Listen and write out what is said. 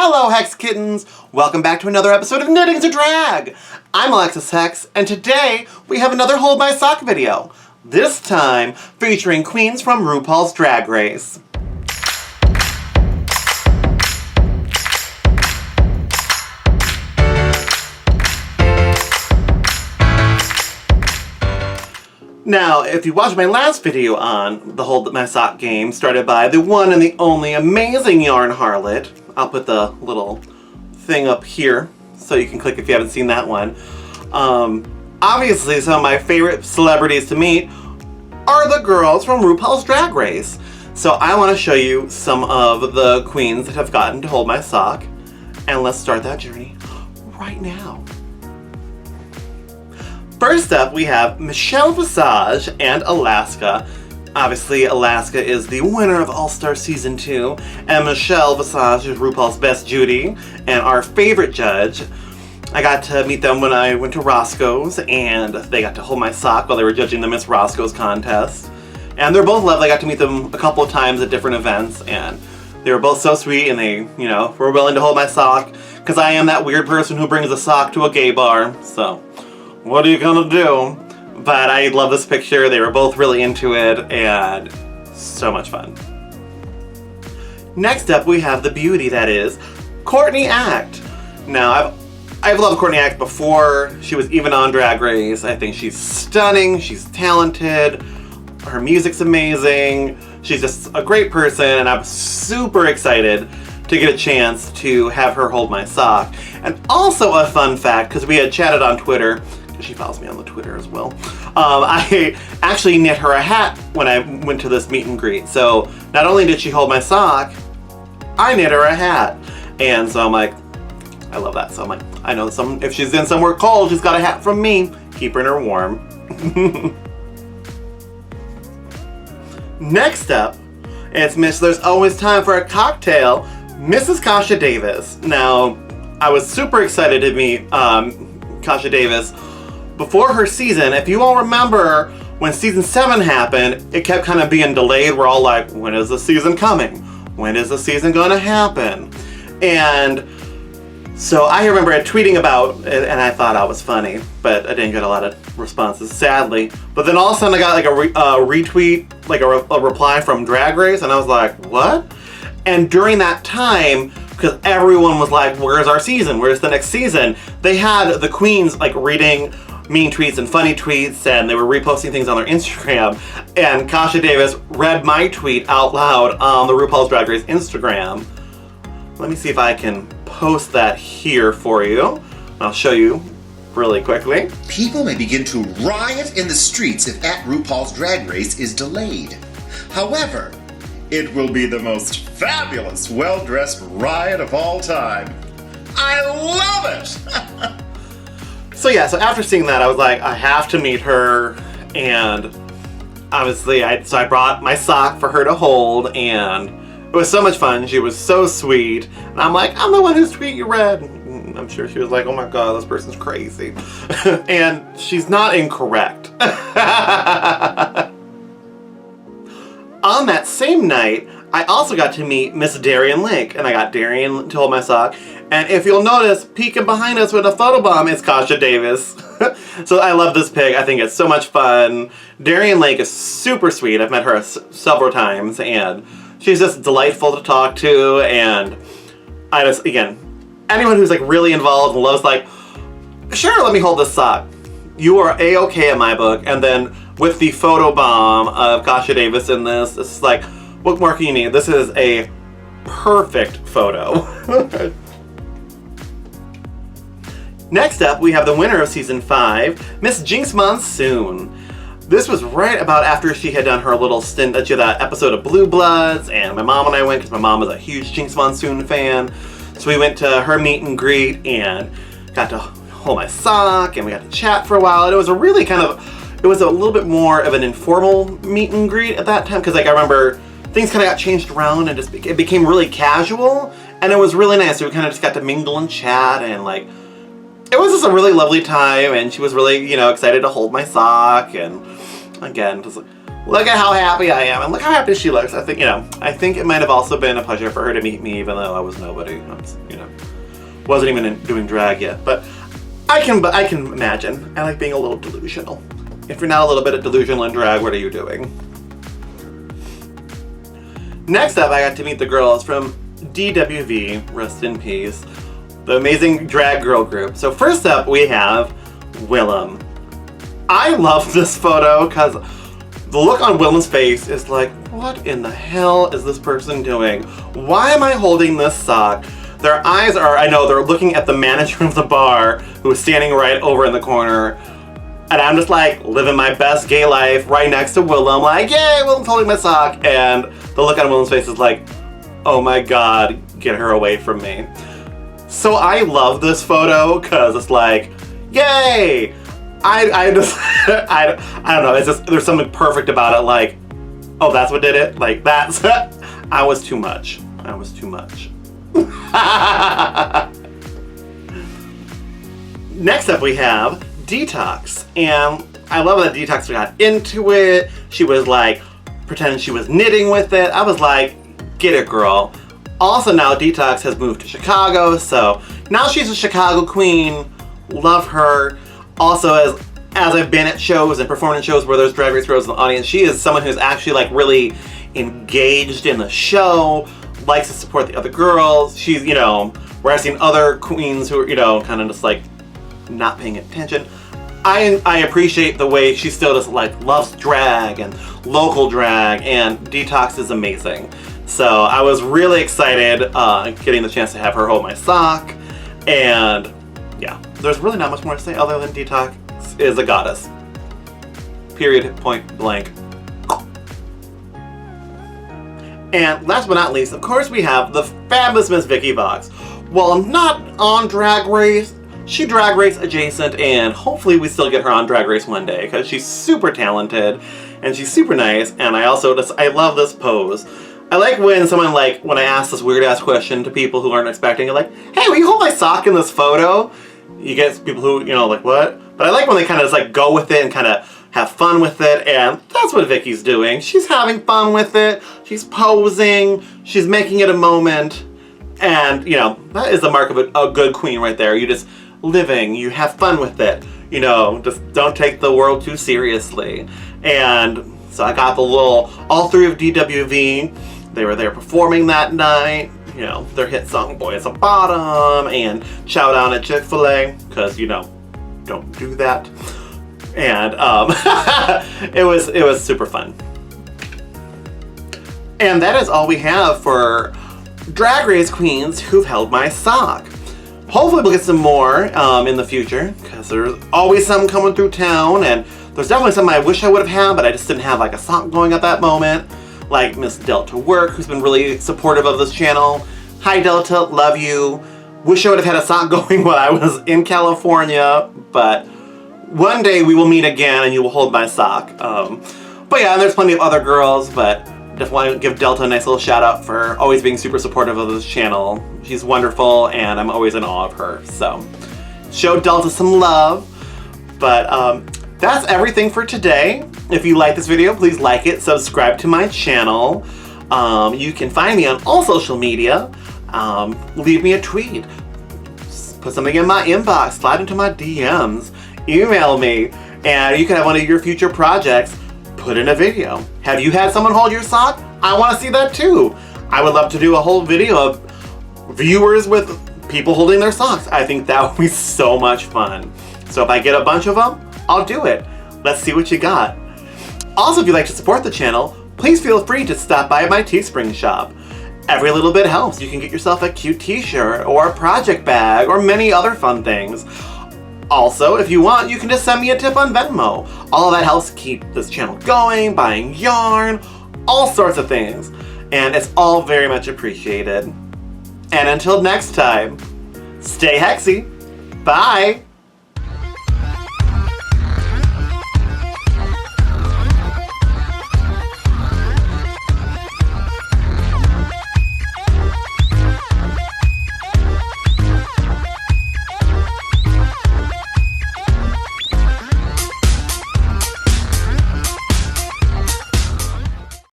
Hello Hex Kittens! Welcome back to another episode of Knittingsadrag! I'm Alexis Hex, and today we have another Hold My Sock video. This time featuring queens from RuPaul's Drag Race. Now, if you watched my last video on the Hold My Sock game, started by the one and the only amazing Yarn Harlot, I'll put the little thing up here so you can click if you haven't seen that one. Obviously, some of my favorite celebrities to meet are the girls from RuPaul's Drag Race. So I want to show you some of the queens that have gotten to hold my sock. And let's start that journey right now. First up, we have Michelle Visage and Alaska. Obviously, Alaska is the winner of All-Star Season 2, and Michelle Visage is RuPaul's Best Judy, and our favorite judge. I got to meet them when I went to Roscoe's, and they got to hold my sock while they were judging the Miss Roscoe's contest. And they're both lovely. I got to meet them a couple of times at different events, and they were both so sweet, and they, were willing to hold my sock, because I am that weird person who brings a sock to a gay bar, so what are you gonna do? But I love this picture. They were both really into it, and so much fun. Next up, we have the beauty that is Courtney Act. Now, I've loved Courtney Act before she was even on Drag Race. I think she's stunning. She's talented. Her music's amazing. She's just a great person, and I'm super excited to get a chance to have her hold my sock. And also a fun fact, because we had chatted on Twitter. She follows me on the Twitter as well. I actually knit her a hat when I went to this meet and greet. So not only did she hold my sock, I knit her a hat. And so I'm like, I love that. So I'm like, I know if she's in somewhere cold, she's got a hat from me, keeping her warm. Next up, it's Miss There's Always Time for a Cocktail, Mrs. Kasha Davis. Now, I was super excited to meet Kasha Davis before her season. If you all remember, when season 7 happened, it kept kind of being delayed. We're all like, when is the season coming? When is the season gonna happen? And so I remember tweeting about it, and I thought I was funny, but I didn't get a lot of responses, sadly. But then all of a sudden I got like a retweet, like a reply from Drag Race, and I was like, what? And during that time, because everyone was like, where's our season? Where's the next season? They had the queens like reading mean tweets and funny tweets, and they were reposting things on their Instagram. And Kasha Davis read my tweet out loud on the RuPaul's Drag Race Instagram. Let me see if I can post that here for you. I'll show you really quickly. People may begin to riot in the streets if at RuPaul's Drag Race is delayed. However, it will be the most fabulous, well-dressed riot of all time. I love it! So after seeing that, I was like, I have to meet her, and obviously, I brought my sock for her to hold, and it was so much fun. She was so sweet, and I'm like, I'm the one whose tweet you read. I'm sure she was like, oh my god, this person's crazy. And she's not incorrect. On that same night, I also got to meet Miss Darien Lake, and I got Darien to hold my sock. And if you'll notice, peeking behind us with a photobomb is Kasha Davis. So I love this pic. I think it's so much fun. Darien Lake is super sweet. I've met her several times, and she's just delightful to talk to. And I just, again, anyone who's like really involved and loves, like, sure, let me hold this sock. You are A-okay in my book. And then with the photobomb of Kasha Davis in this, it's like, what more can you need? This is a perfect photo. Next up, we have the winner of Season 5, Miss Jinx Monsoon. This was right about after she had done her little stint at that episode of Blue Bloods, and my mom and I went because my mom was a huge Jinx Monsoon fan. So we went to her meet and greet and got to hold my sock, and we got to chat for a while. And it was a really it was a little bit more of an informal meet and greet at that time, because I remember things kind of got changed around and it became really casual, and it was really nice. So we kind of just got to mingle and chat, and it was just a really lovely time, and she was really, excited to hold my sock, and again, just look at how happy I am, and look how happy she looks. I think, I think it might have also been a pleasure for her to meet me, even though I was nobody. Wasn't even doing drag yet. But I can imagine. I like being a little delusional. If you're not a little bit of delusional in drag, what are you doing? Next up, I got to meet the girls from DWV, rest in peace, the amazing drag girl group. So first up, we have Willem. I love this photo because the look on Willem's face is like, what in the hell is this person doing? Why am I holding this sock? Their eyes are, I know, they're looking at the manager of the bar who is standing right over in the corner. And I'm just like living my best gay life right next to Willem, like, yay, Willem's holding my sock. And the look on Willem's face is like, oh my God, get her away from me. So I love this photo because it's like, yay! I just, I don't know, it's just, there's something perfect about it, like, oh, that's what did it? Like, that's, I was too much. I was too much. Next up we have Detox, and I love that Detox got into it. She was like, pretending she was knitting with it. I was like, get it, girl. Also now Detox has moved to Chicago, so now she's a Chicago queen. Love her. Also, as I've been at shows and performed in shows where there's Drag Race girls in the audience, she is someone who's actually like really engaged in the show, likes to support the other girls. She's, where I've seen other queens who are, kind of just like not paying attention. I appreciate the way she still just like loves drag and local drag, and Detox is amazing. So I was really excited getting the chance to have her hold my sock, and yeah, there's really not much more to say other than Detox is a goddess. Period, point blank. And last but not least, of course, we have the fabulous Miss Vicky Vox. While not on Drag Race, she Drag Race adjacent, and hopefully we still get her on Drag Race one day because she's super talented and she's super nice. And I love this pose. I like when someone when I ask this weird ass question to people who aren't expecting it, like, hey, will you hold my sock in this photo? You get people who, like, what? But I like when they kind of just go with it and kind of have fun with it, and that's what Vicky's doing. She's having fun with it, she's posing, she's making it a moment, and, that is the mark of a good queen right there. You just living, you have fun with it, just don't take the world too seriously. And so I got all three of DWV, they were there performing that night, their hit song Boy It's a Bottom, and Chow Down at Chick-fil-A, because, don't do that. And it was super fun. And that is all we have for Drag Race queens who've held my sock. Hopefully we'll get some more in the future, because there's always some coming through town, and there's definitely some I wish I would have had, but I just didn't have a sock going at that moment. Like Miss Delta Work, who's been really supportive of this channel. Hi Delta, love you. Wish I would have had a sock going while I was in California, but one day we will meet again and you will hold my sock. But yeah, and there's plenty of other girls, but definitely want to give Delta a nice little shout out for always being super supportive of this channel. She's wonderful and I'm always in awe of her. So show Delta some love. But that's everything for today. If you like this video, please like it, subscribe to my channel. You can find me on all social media. Leave me a tweet. Put something in my inbox, slide into my DMs. Email me, and you can have one of your future projects put in a video. Have you had someone hold your sock? I want to see that too. I would love to do a whole video of viewers with people holding their socks. I think that would be so much fun. So if I get a bunch of them, I'll do it. Let's see what you got. Also, if you'd like to support the channel, please feel free to stop by my Teespring shop. Every little bit helps. You can get yourself a cute t-shirt or a project bag or many other fun things. Also, if you want, you can just send me a tip on Venmo. All of that helps keep this channel going, buying yarn, all sorts of things. And it's all very much appreciated. And until next time, stay hexy. Bye!